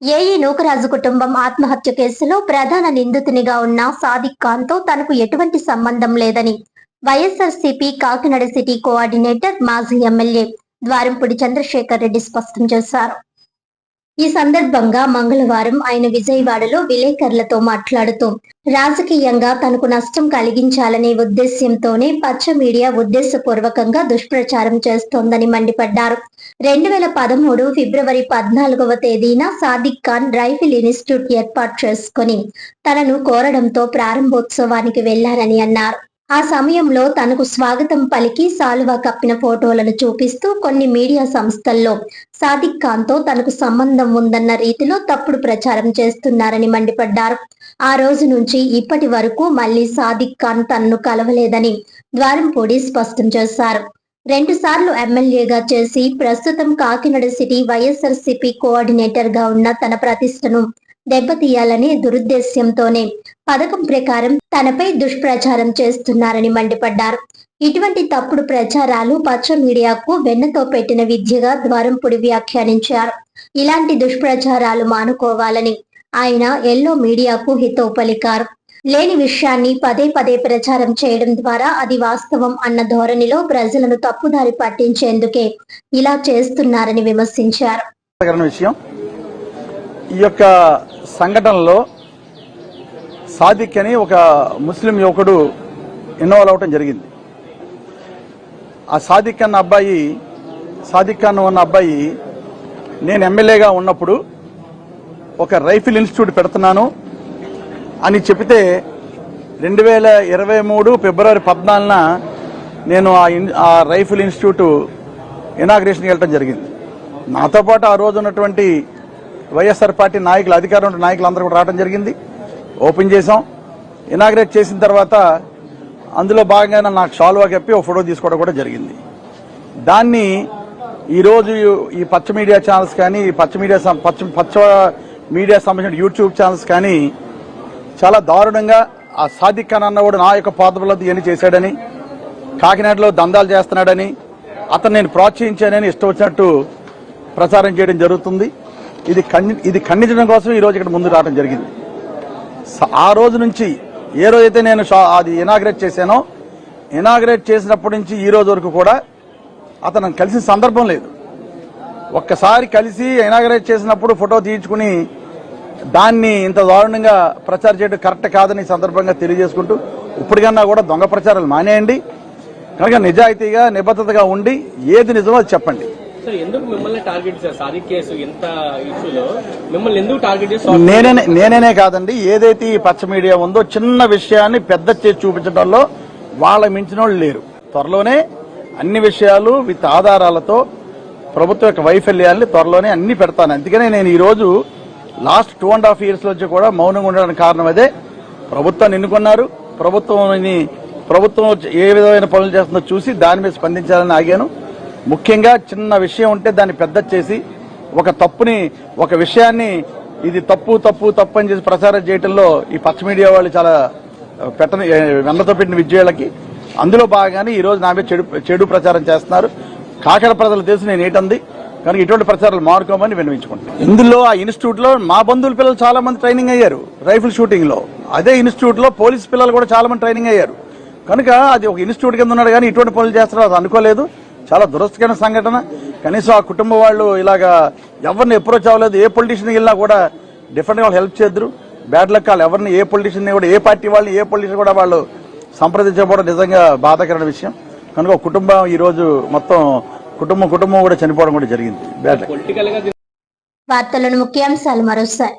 AE Nookaraju కుటుంబం ఆత్మహత్య కేసులో ప్రధాన నిందితునిగా ఉన్న సాదిక్ ఖాన్ తో తనకు ఎటువంటి సంబంధం లేదని వైఎస్ఆర్సీపీ కాకినాడ సిటీ కోఆర్డినేటర్ మాజీ ఎమ్మెల్యే ద్వారంపూడి చంద్రశేఖర్ రెడ్డి స్పష్టం చేశారు. ఈ సందర్భంగా మంగళవారం ఆయన విజయవాడలో విలేకరులతో మాట్లాడుతూ రాజకీయంగా తనకు నష్టం కలిగించాలనే ఉద్దేశ్యంతోనే పచ్చ మీడియా ఉద్దేశపూర్వకంగా దుష్ప్రచారం చేస్తోందని మండిపడ్డారు. 2013 ఫిబ్రవరి 14వ తేదీన సాదిక్ ఖాన్ రైఫిల్ ఇన్స్టిట్యూట్ ఏర్పాటు చేసుకుని తనను కోరడంతో ప్రారంభోత్సవానికి వెళ్లారని అన్నారు. ఆ సమయంలో తనకు స్వాగతం పలికి సాలువా కప్పిన ఫోటోలను చూపిస్తూ కొన్ని మీడియా సంస్థల్లో సాదిక్ ఖాన్ తో తనకు సంబంధం ఉందన్న రీతిలో తప్పుడు ప్రచారం చేస్తున్నారని మండిపడ్డారు. ఆ రోజు నుంచి ఇప్పటి వరకు మళ్లీ సాదిక్ ఖాన్ తనను కలవలేదని ద్వారంపూడి స్పష్టం చేశారు. 2 సార్లు ఎమ్మెల్యేగా చేసి ప్రస్తుతం కాకినాడ సిటీ వైఎస్ఆర్సీపీ కోఆర్డినేటర్ గా ఉన్న తన ప్రతిష్టను దెబ్బతీయాలనే దురుద్దేశ్యంతోనే పథకం ప్రకారం తనపై దుష్ప్రచారం చేస్తున్నారని మండిపడ్డారు. ఇటువంటి తప్పుడు ప్రచారాలు పచ్చ మీడియాకు వెన్నతో పెట్టిన విద్యగా ద్వారంపూడి వ్యాఖ్యానించారు. ఇలాంటి దుష్ప్రచారాలు మానుకోవాలని ఆయన ఎల్లో మీడియాకు హితవు పలికారు. లేని విషయాన్ని పదే పదే ప్రచారం చేయడం ద్వారా అది వాస్తవం అన్న ధోరణిలో ప్రజలను తప్పుదారి పట్టించేందుకే ఇలా చేస్తున్నారని విమర్శించారు. ఈ యొక్క సంఘటనలో సాదిక్ అని ఒక ముస్లిం యువకుడు ఇన్వాల్వ్ అవటం జరిగింది. ఆ సాదిక్ ఖాన్ ఉన్న అబ్బాయి నేను ఎమ్మెల్యేగా ఉన్నప్పుడు ఒక రైఫిల్ ఇన్స్టిట్యూట్ పెడుతున్నాను అని చెబితే 2023 ఫిబ్రవరి 14న నేను ఆ రైఫిల్ ఇన్స్టిట్యూట్ ఇనాగ్రేషన్కి వెళ్ళటం జరిగింది. నాతో పాటు ఆ రోజు ఉన్నటువంటి వైఎస్ఆర్ పార్టీ నాయకులు, అధికారంలో నాయకులు కూడా రావడం జరిగింది. ఓపెన్ చేసాం. ఇనాగ్రేట్ చేసిన తర్వాత అందులో భాగంగా నాకు షాల్వా కప్పి ఒక ఫోటో తీసుకోవడం కూడా జరిగింది. దాన్ని ఈరోజు ఈ పచ్చ మీడియా ఛానల్స్ కానీ, పచ్చ మీడియా సంబంధించిన యూట్యూబ్ ఛానల్స్ కానీ చాలా దారుణంగా ఆ సాదిక్ ఖాన్ అన్నవాడు నా యొక్క పాదబలతో ఇవన్నీ చేశాడని, కాకినాడలో దందాలు చేస్తున్నాడని, అతను నేను ప్రోత్సహించానని ఇష్టం వచ్చినట్టు ప్రచారం చేయడం జరుగుతుంది. ఇది ఖండించడం కోసం ఈ రోజు ఇక్కడ ముందు రావడం జరిగింది. ఆ రోజు నుంచి ఏ రోజైతే నేను అది ఇనాగ్రేట్ చేశానో, ఇనాగ్రేట్ చేసినప్పటి నుంచి ఈ రోజు వరకు కూడా అతను కలిసిన సందర్భం లేదు. ఒక్కసారి కలిసి ఇనాగ్రేట్ చేసినప్పుడు ఫోటో తీయించుకుని దాన్ని ఇంత దారుణంగా ప్రచారం చేయడం కరెక్ట్ కాదని సందర్భంగా తెలియజేసుకుంటూ ఇప్పటికన్నా కూడా దొంగ ప్రచారాలు మానేయండి. కనుక నిజాయితీగా నిబద్ధతగా ఉండి ఏది నిజమో అది చెప్పండి. నేనే కాదండి, ఏదైతే ఈ పచ్చ మీడియా ఉందో చిన్న విషయాన్ని పెద్ద చేసి చూపించడంలో వాళ్ళ మించిన వాళ్ళు లేరు. త్వరలోనే అన్ని విషయాలు విత్ ఆధారాలతో ప్రభుత్వం యొక్క వైఫల్యాన్ని త్వరలోనే అన్ని పెడతాను. అందుకనే నేను ఈ రోజు లాస్ట్ 2.5 years నుంచి కూడా మౌనంగా ఉండడానికి కారణం అదే. ప్రభుత్వాన్ని ఎన్నుకున్నారు, ప్రభుత్వం ఏ విధమైన పనులు చేస్తుందో చూసి దాని మీద స్పందించాలని ఆగాను. ముఖ్యంగా చిన్న విషయం ఉంటే దాన్ని పెద్ద చేసి ఒక విషయాన్ని ఇది తప్పు అని చేసి ప్రచారం చేయడంలో ఈ పచ్చ మీడియా వాళ్ళు చాలా వెన్నతో పెట్టిన విజయాలకి అందులో భాగంగానే ఈ రోజు నా మీద చెడు ప్రచారం చేస్తున్నారు. కాకినాడ ప్రజలు తెలిసి నేను ఏంటంది కనుక ఇటువంటి ప్రచారాలు మానుకోమని విన్నవించుకుంటున్నాను. ఇందులో ఆ ఇన్స్టిట్యూట్ లో మా బంధువుల పిల్లలు చాలా మంది ట్రైనింగ్ అయ్యారు రైఫిల్ షూటింగ్ లో. అదే ఇన్స్టిట్యూట్ లో పోలీస్ పిల్లలు కూడా చాలా మంది ట్రైనింగ్ అయ్యారు. కనుక అది ఒక ఇన్స్టిట్యూట్ కింద ఉన్నాడు కానీ ఇటువంటి పనులు చేస్తారో అది అనుకోలేదు. చాలా దురస్థకరమైన సంఘటన. కనీసం ఆ కుటుంబం వాళ్ళు ఇలాగా ఎవరిని అప్రోచ్ అవ్వలేదు. ఏ పొలిటీషియన్ వెళ్ళినా కూడా డిఫరెంట్ గా వాళ్ళు హెల్ప్ చేద్దరు. బ్యాడ్ లక్ వాళ్ళు ఎవరిని ఏ పొలిటీషియన్ కూడా ఏ పార్టీ వాళ్ళని ఏ పొలిటీషియన్ కూడా వాళ్ళు సంప్రదించకపోవడం నిజంగా బాధాకరమైన విషయం. కనుక కుటుంబం ఈ రోజు మొత్తం కుటుంబం కూడా చనిపోవడం కూడా జరిగింది. Bad luck. వార్తలను ముఖ్యాంశాలు మరోసారి.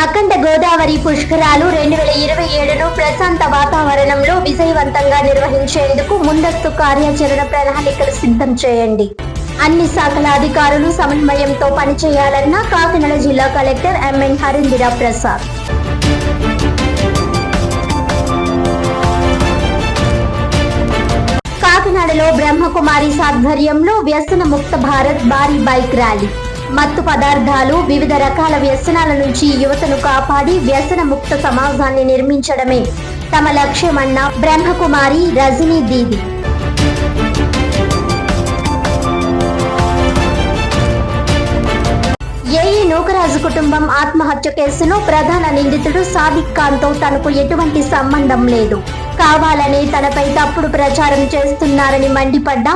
అఖండ గోదావరి పుష్కరాలు 2027ను ప్రశాంత వాతావరణంలో విజయవంతంగా నిర్వహించేందుకు ముందస్తు కార్యాచరణ ప్రణాళికలు సిద్ధం చేయండి. అన్ని శాఖల అధికారులు సమన్వయంతో పనిచేయాలన్న కాకినాడ జిల్లా కలెక్టర్ ఎంఎన్ హరీంద్ర ప్రసాద్. కాకినాడలో బ్రహ్మకుమారి ఆధ్వర్యంలో వ్యసన ముక్త భారత్ భారీ బైక్ ర్యాలీ. మత్తు పదార్థాలు, వివిధ రకాల వ్యసనాల నుంచి యువతను కాపాడి వ్యసన ముక్త సమాజాన్ని నిర్మించడమే తమ లక్ష్యమన్న బ్రహ్మకుమారి రజనీ దీది. నూకరాజు కుటుంబం ఆత్మహత్య కేసులో ప్రధాన నిందితుడు సాదిక్ ఖాన్ తో తనకు ఎటువంటి సంబంధం లేదు, కావాలని తనపై తప్పుడు ప్రచారం చేస్తున్నారని మండిపడ్డ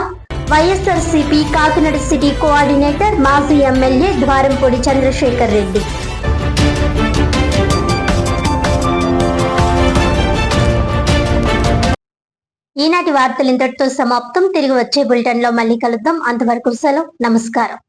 వైఎస్ఆర్సీపీ కాకినాడ సిటీ కోఆర్డినేటర్ మాజీ ఎమ్మెల్యే ద్వారంపూడి చంద్రశేఖర్ రెడ్డి. ఈనాటి వార్తలు ఇంతటితో సమాప్తం. తిరిగి వచ్చే బులెటిన్ లో మళ్ళీ కలుద్దాం. అంతవరకు సెలవు. నమస్కారం.